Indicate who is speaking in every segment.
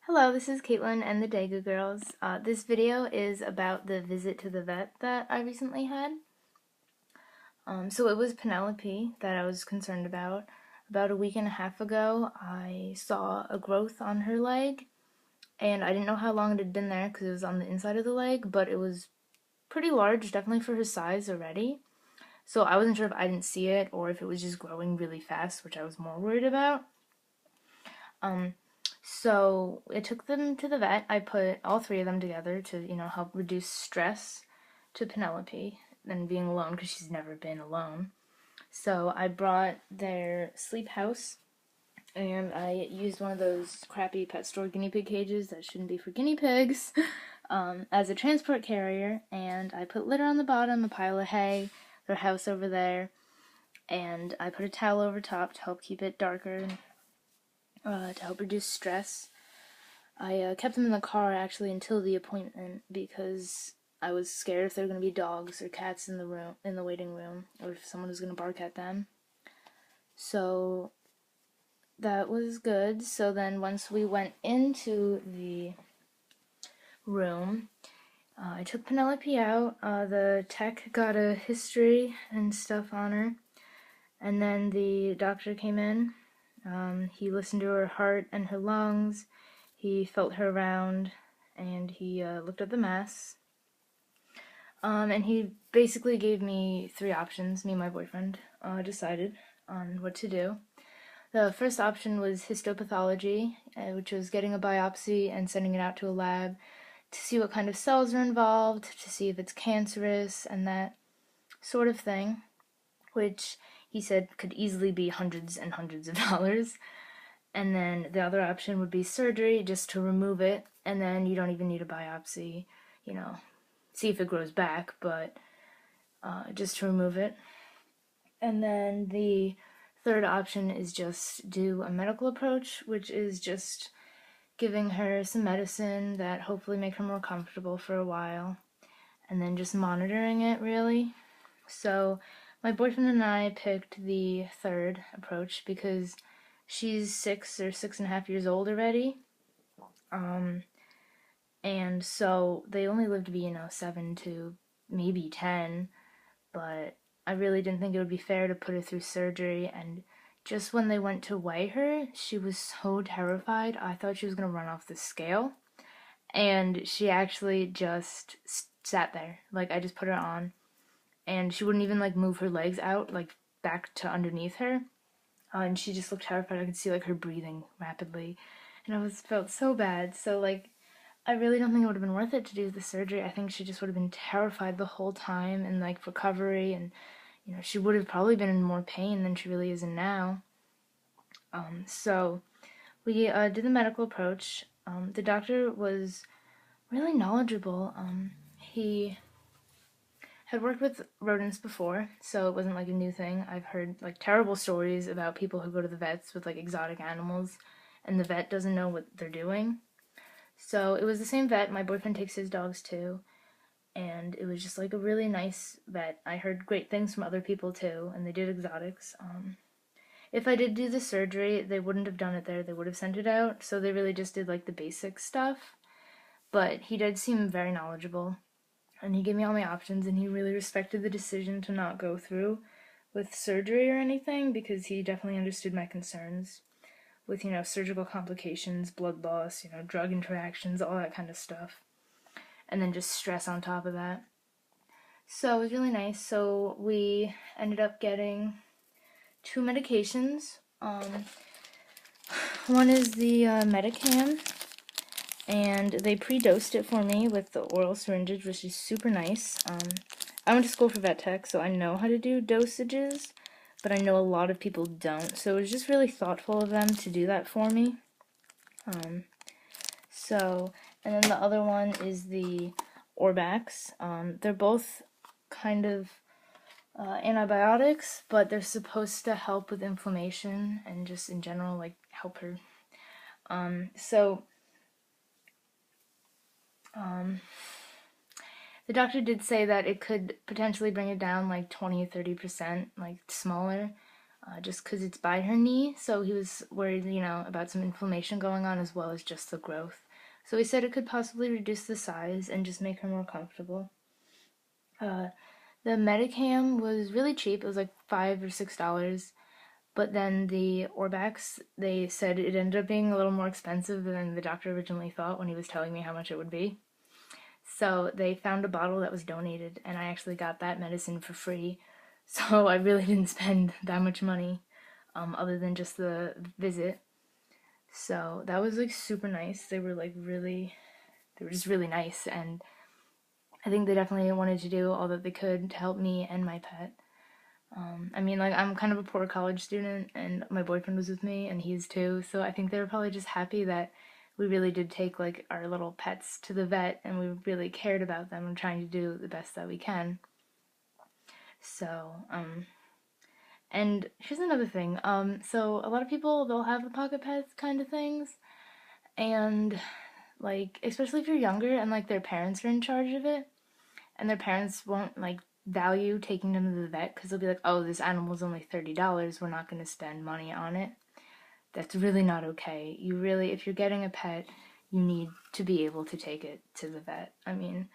Speaker 1: Hello, this is Caitlin and the Degu Girls. This video is about the visit to the vet that I recently had. So it was Penelope that I was concerned about. About a week and a half ago, I saw a growth on her leg, and I didn't know how long it had been there because it was on the inside of the leg, but it was pretty large, definitely for her size already. So I wasn't sure if I didn't see it or if it was just growing really fast, which I was more worried about. So I took them to the vet. I put all three of them together to, help reduce stress to Penelope than being alone because she's never been alone. So I brought their sleep house and I used one of those crappy pet store guinea pig cages that shouldn't be for guinea pigs as a transport carrier. And I put litter on the bottom, a pile of hay, their house over there, and I put a towel over top to help keep it darker, to help reduce stress. I kept them in the car actually until the appointment because I was scared if there were going to be dogs or cats in the waiting room, or if someone was going to bark at them. So that was good. So then once we went into the room, I took Penelope out. The tech got a history and stuff on her, and then the doctor came in. He listened to her heart and her lungs. He felt her around, and he looked at the mass. And he basically gave me three options. Me and my boyfriend decided on what to do. The first option was histopathology, which was getting a biopsy and sending it out to a lab to see what kind of cells are involved, to see if it's cancerous, and that sort of thing, which he said could easily be hundreds and hundreds of dollars. And then the other option would be surgery, just to remove it, and then you don't even need a biopsy, see if it grows back, but just to remove it. And then the third option is just do a medical approach, which is just giving her some medicine that hopefully make her more comfortable for a while, and then just monitoring it, really. So my boyfriend and I picked the third approach because she's 6 or 6.5 years old already. And so they only live to be, 7 to maybe 10, but I really didn't think it would be fair to put her through surgery. And just when they went to weigh her, she was so terrified. I thought she was going to run off the scale. And she actually just sat there. Like, I just put her on, and she wouldn't even, move her legs out, back to underneath her. And she just looked terrified. I could see, her breathing rapidly. And felt so bad. So, I really don't think it would have been worth it to do the surgery. I think she just would have been terrified the whole time and recovery, and she would have probably been in more pain than she really is in now. So we did the medical approach. The doctor was really knowledgeable. He had worked with rodents before, so it wasn't a new thing. I've heard terrible stories about people who go to the vets with exotic animals, and the vet doesn't know what they're doing. So it was the same vet. My boyfriend takes his dogs too. And it was just a really nice vet. I heard great things from other people too, and they did exotics. If I did do the surgery, they wouldn't have done it there. They would have sent it out. So they really just did the basic stuff. But he did seem very knowledgeable. And he gave me all my options, and he really respected the decision to not go through with surgery or anything because he definitely understood my concerns with, surgical complications, blood loss, drug interactions, all that kind of stuff. And then just stress on top of that. So it was really nice. So we ended up getting two medications. One is the Medicam, and they pre-dosed it for me with the oral syringes, which is super nice. I went to school for vet tech, so I know how to do dosages, but I know a lot of people don't. So it was just really thoughtful of them to do that for me. And then the other one is the Orbax. They're both kind of antibiotics, but they're supposed to help with inflammation and just in general, help her. The doctor did say that it could potentially bring it down 20 or 30%, smaller. just because it's by her knee. So he was worried, about some inflammation going on as well as just the growth. So he said it could possibly reduce the size and just make her more comfortable. The Medicam was really cheap. It was like $5 or $6. But then the Orbax, they said it ended up being a little more expensive than the doctor originally thought when he was telling me how much it would be. So they found a bottle that was donated, and I actually got that medicine for free. So I really didn't spend that much money, other than just the visit. So that was like super nice. They were just really nice, and I think they definitely wanted to do all that they could to help me and my pet. I mean, like, I'm kind of a poor college student, and my boyfriend was with me, and he's too, so I think they were probably just happy that we really did take, like, our little pets to the vet, and we really cared about them and trying to do the best that we can. So, and here's another thing. So a lot of people, they'll have the pocket pets kind of things, and, like, especially if you're younger and, like, their parents are in charge of it, and their parents won't, like, value taking them to the vet because they'll be like, oh, this animal's only $30, we're not going to spend money on it. That's really not okay. You really, if you're getting a pet, you need to be able to take it to the vet. I mean,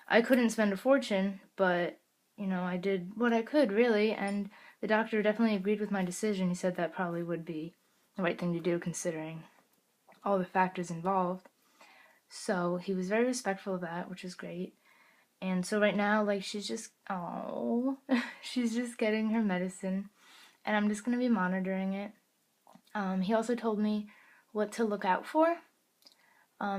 Speaker 1: I couldn't spend a fortune, but, I did what I could, really, and the doctor definitely agreed with my decision. He said that probably would be the right thing to do considering all the factors involved. So he was very respectful of that, which is great. And so right now, like, she's just, oh, she's just getting her medicine, and I'm just gonna be monitoring it. He also told me what to look out for.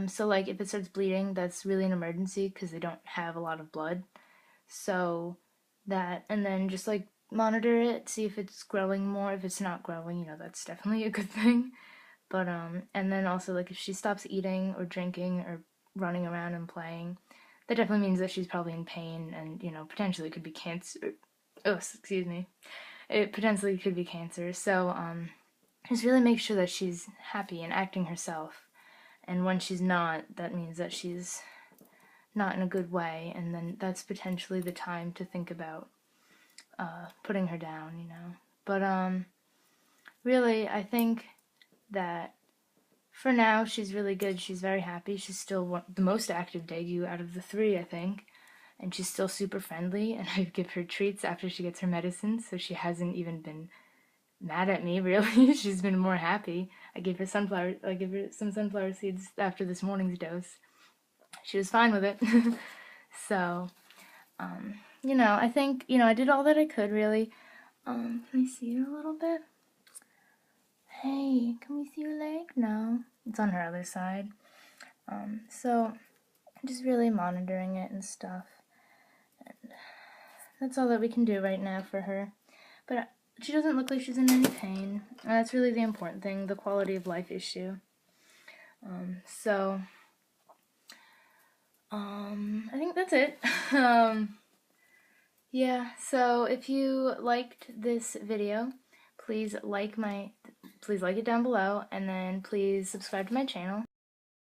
Speaker 1: So, like, if it starts bleeding, that's really an emergency because they don't have a lot of blood. So that, and then just like monitor it, see if it's growing more. If it's not growing, that's definitely a good thing. But and then also, like, if she stops eating or drinking or running around and playing, that definitely means that she's probably in pain and, potentially could be cancer. Oh, excuse me. It potentially could be cancer. So, just really make sure that she's happy and acting herself. And when she's not, that means that she's not in a good way. And then that's potentially the time to think about putting her down. But, really, I think that for now, she's really good. She's very happy. She's still the most active degu out of the three, I think. And she's still super friendly, and I give her treats after she gets her medicine, so she hasn't even been mad at me, really. She's been more happy. I gave her some sunflower seeds after this morning's dose. She was fine with it. So, I think, I did all that I could, really. Can I see her a little bit? Hey, can we see your leg? No, it's on her other side. So just really monitoring it and stuff. And that's all that we can do right now for her. But she doesn't look like she's in any pain. And that's really the important thing, the quality of life issue. I think that's it. Yeah, so if you liked this video, please like it down below, and then please subscribe to my channel.